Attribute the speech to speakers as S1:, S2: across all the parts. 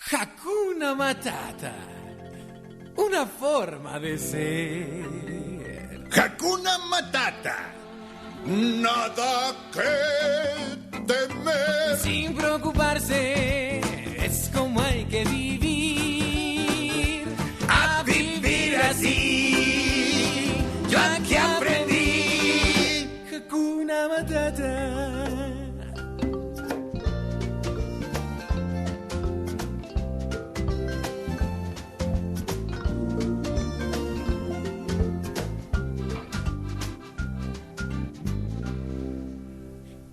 S1: Hakuna Matata. Una forma de ser.
S2: Hakuna Matata. Nada que temer.
S1: Sin preocuparse, es como hay que vivir. A vivir así. Yo aquí aprendí. Hakuna Matata.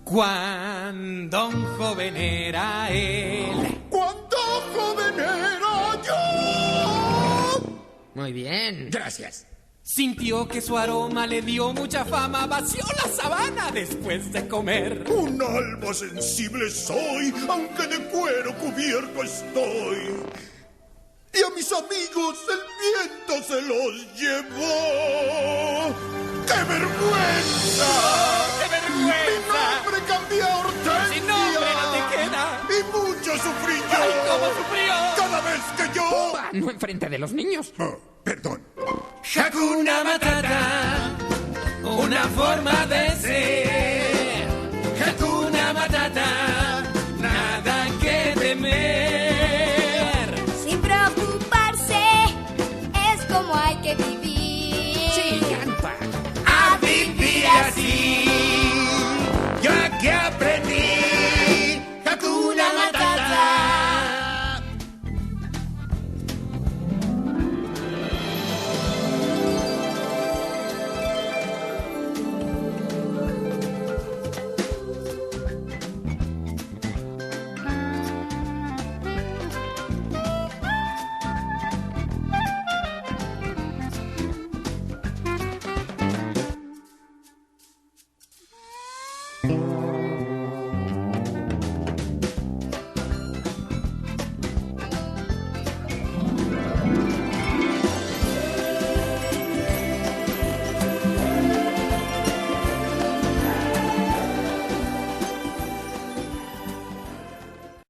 S1: Cuando un joven era él.
S2: Cuando joven era yo.
S3: Muy bien.
S2: Gracias.
S1: Sintió que su aroma le dio mucha fama. Vació la sabana después de comer.
S2: Un alma sensible soy, aunque de cuero cubierto estoy. Y a mis amigos el viento se los llevó. ¡Qué vergüenza!
S1: ¡Qué vergüenza!
S2: Mi nombre cambió a Hortensia.
S1: Sin nombre no te queda.
S2: Y mucho sufrí yo.
S1: ¡Ay, cómo sufrió!
S2: Cada vez que yo...
S3: Pumba, no enfrente de los niños.
S2: Oh, perdón.
S1: Hakuna Matata. Una forma de ser.